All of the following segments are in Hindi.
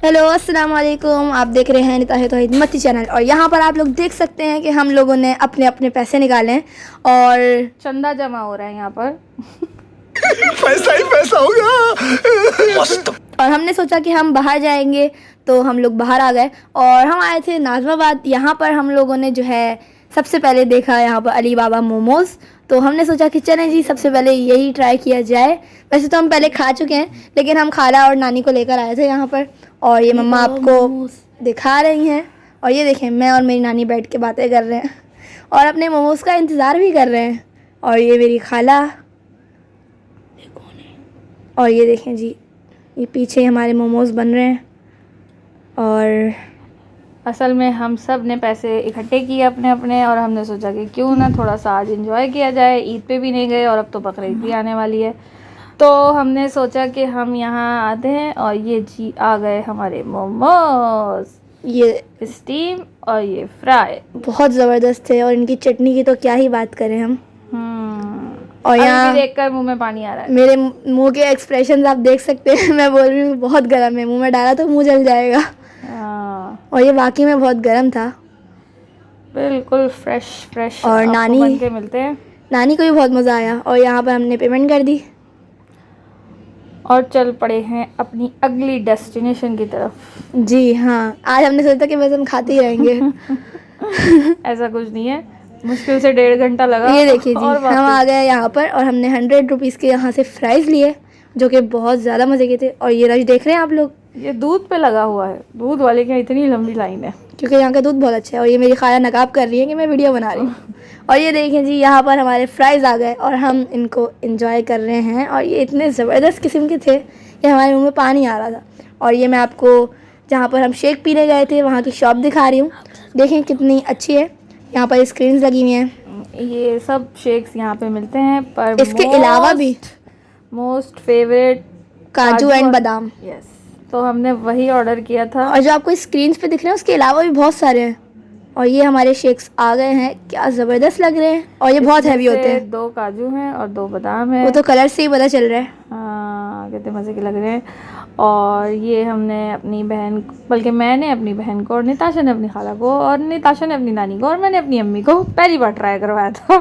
हेलो अस्सलाम वालेकुम। आप देख रहे हैं निताह तौहीद मत्ती चैनल और यहाँ पर आप लोग देख सकते हैं कि हम लोगों ने अपने अपने पैसे निकाले हैं और चंदा जमा हो रहा है यहाँ पर। पैसा ही पैसा होगा मस्त। और हमने सोचा कि हम बाहर जाएंगे तो हम लोग बाहर आ गए और हम आए थे नाज़माबाद। यहाँ पर हम लोगों ने जो है सबसे पहले देखा यहाँ पर अली बाबा मोमोज़, तो हमने सोचा कि चलें जी सबसे पहले यही ट्राई किया जाए। वैसे तो हम पहले खा चुके हैं लेकिन हम खाला और नानी को लेकर आए थे यहाँ पर और ये मम्मा आपको दिखा रही हैं और ये देखें मैं और मेरी नानी बैठ के बातें कर रहे हैं और अपने मोमोज़ का इंतज़ार भी कर रहे हैं। और ये मेरी खाला और ये देखें जी ये पीछे हमारे मोमोज़ बन रहे हैं। और असल में हम सब ने पैसे इकट्ठे किए अपने अपने और हमने सोचा कि क्यों ना थोड़ा सा आज एंजॉय किया जाए। ईद पे भी नहीं गए और अब तो बकरीद भी आने वाली है, तो हमने सोचा कि हम यहाँ आते हैं और ये जी आ गए हमारे मोमोज, ये स्टीम और ये फ्राई बहुत ज़बरदस्त थे और इनकी चटनी की तो क्या ही बात करें हम। और यहाँ देखकर मुंह में पानी आ रहा है। मेरे मुंह के एक्सप्रेशन आप देख सकते हैं। मैं बोल रही हूँ बहुत गर्म है, मुंह में डाला तो मुंह जल जाएगा। और ये वाकई में बहुत गर्म था, बिल्कुल फ्रेश और नानी बन के मिलते हैं। नानी को भी बहुत मज़ा आया और यहाँ पर हमने पेमेंट कर दी और चल पड़े हैं अपनी अगली डेस्टिनेशन की तरफ। जी हाँ, आज हमने सोचा कि बस हम खाते ही रहेंगे। ऐसा कुछ नहीं है, मुश्किल से 1.5 घंटा लगा। ये देखिए जी और हम आ गए यहाँ पर और हमने 100 रुपीज़ के यहाँ से फ्राइज़ लिए जो कि बहुत ज़्यादा मज़े के थे। और ये रश देख रहे हैं आप लोग, ये दूध पे लगा हुआ है, दूध वाले की इतनी लंबी लाइन है क्योंकि यहाँ का दूध बहुत अच्छा है। और ये मेरी खाला नकाब कर रही है कि मैं वीडियो बना रही हूँ। और ये देखें जी यहाँ पर हमारे फ्राइज़ आ गए और हम इनको एंजॉय कर रहे हैं और ये इतने ज़बरदस्त किस्म के थे कि हमारे मुंह में पानी आ रहा था। और ये मैं आपको जहाँ पर हम शेक पीने गए थे वहाँ की शॉप दिखा रही हूँ, देखें कितनी अच्छी है। यहाँ पर स्क्रीन्स लगी हुई हैं, ये सब शेक्स यहाँ पे मिलते हैं। पर इसके अलावा भी मोस्ट फेवरेट काजू एंड बादाम, यस, तो हमने वही ऑर्डर किया था। और जो आपको स्क्रीन्स पे दिख रहे हैं उसके अलावा भी बहुत सारे हैं। और ये हमारे शेक्स आ गए हैं, क्या ज़बरदस्त लग रहे हैं और ये बहुत हैवी होते हैं। 2 काजू हैं और 2 बादाम हैं। वो तो कलर से ही पता चल रहा है। हाँ, कितने मज़े के लग रहे हैं। और ये हमने अपनी बहन, बल्कि मैंने अपनी बहन को और निताशा ने अपनी खाला को और निताशा ने अपनी नानी को और मैंने अपनी अम्मी को पहली बार ट्राई करवाया था।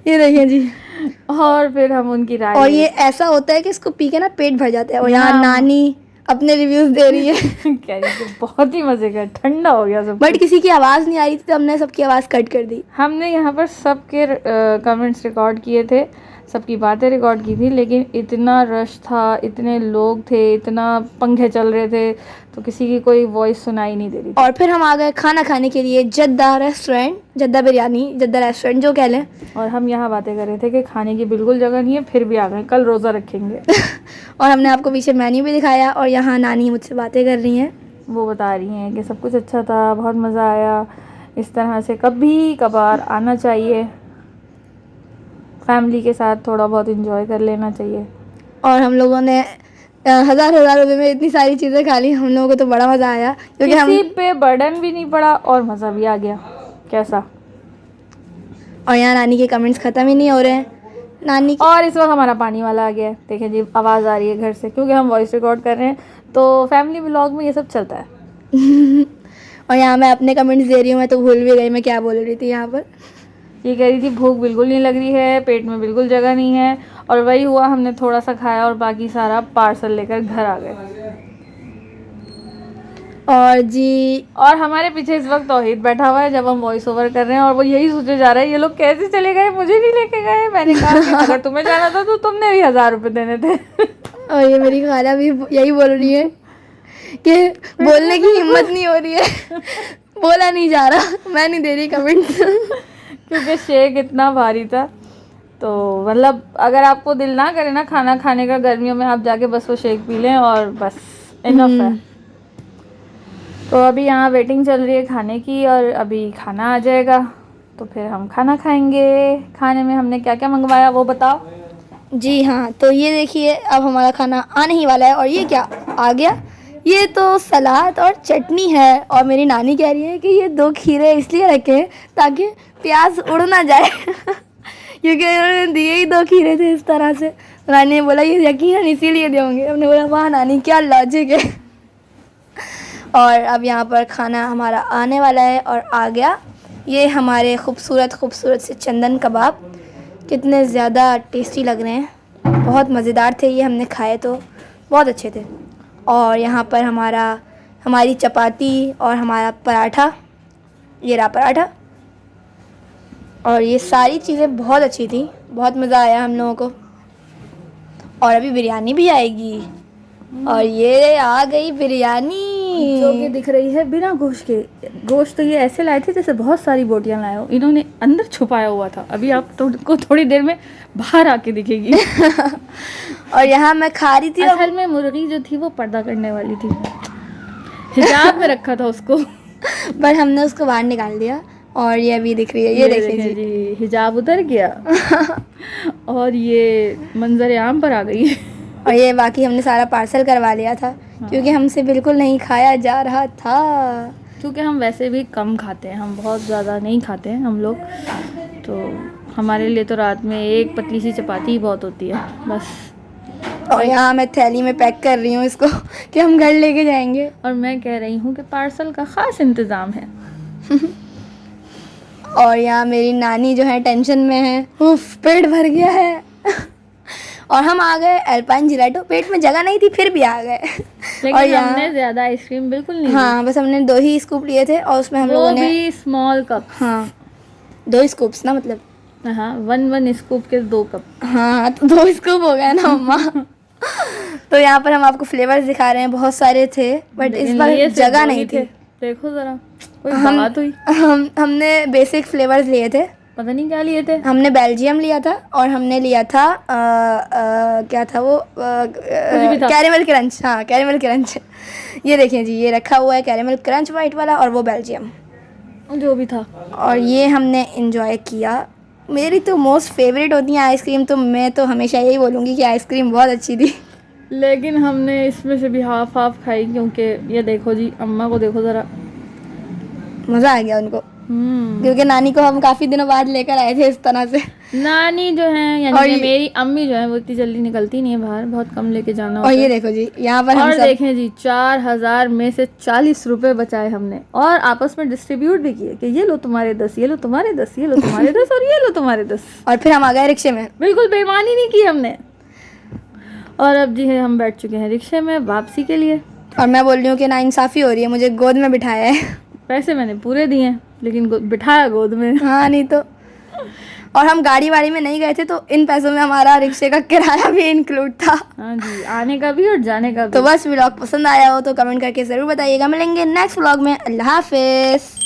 ये देखिए जी, और फिर हम उनकी राय। और ये ऐसा होता है कि इसको पी के ना पेट भर जाता है। और यहाँ नानी अपने रिव्यूज़ दे रही है। कह रही थी बहुत ही मज़े का, ठंडा हो गया सब। बट किसी की आवाज़ नहीं आ रही थी तो हमने सबकी आवाज़ कट कर दी। हमने यहाँ पर सबके कमेंट्स रिकॉर्ड किए थे, सबकी बातें रिकॉर्ड की थी, लेकिन इतना रश था, इतने लोग थे, इतना पंखे चल रहे थे तो किसी की कोई वॉइस सुनाई नहीं दे रही थी। और फिर हम आ गए खाना खाने के लिए जद्दा रेस्टोरेंट, जद्दा बिरयानी, जद्दा रेस्टोरेंट जो कह लें। और हम यहाँ बातें कर रहे थे कि खाने की बिल्कुल जगह नहीं है, फिर भी आ गए, कल रोज़ा रखेंगे। और हमने आपको पीछे मेन्यू भी दिखाया और यहाँ नानी मुझसे बातें कर रही हैं, वो बता रही हैं कि सब कुछ अच्छा था, बहुत मज़ा आया, इस तरह से कभी कभार आना चाहिए, फैमिली के साथ थोड़ा बहुत एंजॉय कर लेना चाहिए। और हम लोगों ने हज़ार रुपए में इतनी सारी चीज़ें खा ली। हम लोगों को तो बड़ा मज़ा आया क्योंकि किसी पे बर्डन भी नहीं पड़ा और मज़ा भी आ गया। कैसा? और यहाँ नानी के कमेंट्स ख़त्म ही नहीं हो रहे हैं। नानी और इस वक्त हमारा पानी वाला आ गया है, देखें जी आवाज़ आ रही है घर से, क्योंकि हम वॉइस रिकॉर्ड कर रहे हैं तो फैमिली व्लॉग में ये सब चलता है। और यहाँ मैं अपने कमेंट्स दे रही हूँ, मैं तो भूल भी गई मैं क्या बोल रही थी यहाँ पर। ये कह रही थी भूख बिल्कुल नहीं लग रही है, पेट में बिल्कुल जगह नहीं है, और वही हुआ, हमने थोड़ा सा खाया और बाकी सारा पार्सल लेकर घर आ गए। और जी और हमारे पीछे इस वक्त तौहीद बैठा हुआ है जब हम वॉइस ओवर कर रहे हैं और वो यही सोचे जा रहा है ये लोग कैसे चले गए, मुझे नहीं लेके गए। मैंने कहा कि अगर तुम्हें जाना था तो तुमने भी 1000 रुपये देने थे। और ये मेरी खाला भी यही बोल रही है कि बोलने की हिम्मत नहीं हो रही है, बोला नहीं जा रहा, मैं नहीं दे रही कमेंट्स। क्योंकि शेक इतना भारी था, तो मतलब अगर आपको दिल ना करे ना खाना खाने का गर्मियों में, आप जाके बस वो शेक पी लें और बस इनफ है। तो अभी यहाँ वेटिंग चल रही है खाने की और अभी खाना आ जाएगा तो फिर हम खाना खाएंगे। खाने में हमने क्या क्या मंगवाया वो बताओ। जी हाँ, तो ये देखिए अब हमारा खाना आने ही वाला है। और ये क्या आ गया, ये तो सलाद और चटनी है। और मेरी नानी कह रही है कि ये 2 खीरे इसलिए रखे हैं ताकि प्याज उड़ ना जाए। क्योंकि उन्होंने दिए ही 2 खीरे थे इस तरह से, नानी ने बोला ये यकीनन इसीलिए दोगे। हमने बोला वाह नानी क्या लॉजिक है। और अब यहाँ पर खाना हमारा आने वाला है और आ गया। ये हमारे खूबसूरत खूबसूरत से चंदन कबाब, कितने ज़्यादा टेस्टी लग रहे हैं, बहुत मज़ेदार थे ये, हमने खाए तो बहुत अच्छे थे। और यहाँ पर हमारी चपाती और हमारा पराठा, ये रहा पराठा। और ये सारी चीज़ें बहुत अच्छी थी, बहुत मज़ा आया हम लोगों को। और अभी बिरयानी भी आएगी और ये आ गई बिरयानी जो कि दिख रही है बिना गोश्त के। गोश्त तो ये ऐसे लाए थे जैसे बहुत सारी बोटियां लाए हो, इन्होंने अंदर छुपाया हुआ था। अभी आप को थोड़ी देर में बाहर आके दिखेगी। और यहाँ मैं खा रही थी। असल में मुर्गी जो थी वो पर्दा करने वाली थी, हिजाब में रखा था उसको, पर हमने उसको बाहर निकाल दिया। और ये अभी दिख रही है, ये देखिए जी हिजाब उतर गया और ये मंजर आम पर आ गई। और ये बाकी हमने सारा पार्सल करवा लिया था क्योंकि हमसे बिल्कुल नहीं खाया जा रहा था। क्योंकि हम वैसे भी कम खाते हैं, हम बहुत ज़्यादा नहीं खाते हैं हम लोग, तो हमारे लिए तो रात में एक पतली सी चपाती ही बहुत होती है बस। और यहाँ मैं थैली में पैक कर रही हूँ इसको कि हम घर लेके जाएंगे। और मैं कह रही हूँ कि पार्सल का ख़ास इंतज़ाम है। और यहाँ मेरी नानी जो है टेंशन में है, उफ पेट भर गया है। और हम आ गए अल्पाइन जिलेटो, पेट में जगह नहीं थी फिर भी आ गए। लेकिन और हमने ज़्यादा आइसक्रीम बिल्कुल नहीं हाँ बस हमने 2 ही स्कूप लिए थे और उसमें हम ली, लोगों वो ने भी स्मॉल कप। हाँ 2 स्कूप्स ना, मतलब हाँ 1 स्कूप के 2 कप। हाँ तो 2 स्कूप हो गया ना मम्मा। तो यहाँ पर हम आपको फ्लेवर्स दिखा रहे हैं, बहुत सारे थे बट इस बार लिए सिर्फ जगह 2 नहीं ही थी। देखो ज़रा कोई बात हुई। हमने बेसिक फ्लेवर्स लिए थे, पता नहीं क्या लिए थे। हमने बेल्जियम लिया था और हमने लिया था क्या था वो भी था। Caramel crunch. हाँ कैरेमल क्रंच। ये देखिए जी, ये रखा हुआ है कैरेमल क्रंच वाइट वाला और वो बेल्जियम, जो भी था। और ये हमने इंजॉय किया। मेरी तो मोस्ट फेवरेट होती है आइसक्रीम, तो मैं तो हमेशा यही बोलूँगी कि आइसक्रीम बहुत अच्छी थी। लेकिन हमने इसमें से भी हाफ खाई, क्योंकि ये देखो जी अम्मा को देखो ज़रा, मज़ा आ गया उनको, क्योंकि नानी को हम काफ़ी दिनों बाद लेकर आए थे इस तरह से। नानी जो है और यानी कि मेरी अम्मी जो है वो इतनी जल्दी निकलती नहीं है बाहर, बहुत कम लेके जाना होता और है। ये देखो जी यहाँ पर हम और सब देखें जी 4000 में से 40 रुपए बचाए हमने और आपस में डिस्ट्रीब्यूट भी किए कि ये लो तुम्हारे 10, ये लो तुम्हारे 10, ये लो तुम्हारे 10 और ये लो तुम्हारे 10। और फिर हम आ गए रिक्शे में। बिल्कुल बेईमानी नहीं की हमने। और अब जी है हम बैठ चुके हैं रिक्शे में वापसी के लिए। और मैं बोल रही हूँ कि नाइंसाफ़ी हो रही है, मुझे गोद में बिठाया है। पैसे मैंने पूरे दिए हैं लेकिन बिठाया गोद में। हाँ नहीं तो। और हम गाड़ी वाड़ी में नहीं गए थे तो इन पैसों में हमारा रिक्शे का किराया भी इंक्लूड था। हाँ जी, आने का भी और जाने का भी। तो बस व्लॉग पसंद आया हो तो कमेंट करके ज़रूर बताइएगा। मिलेंगे नेक्स्ट व्लॉग में। अल्लाह हाफिज़।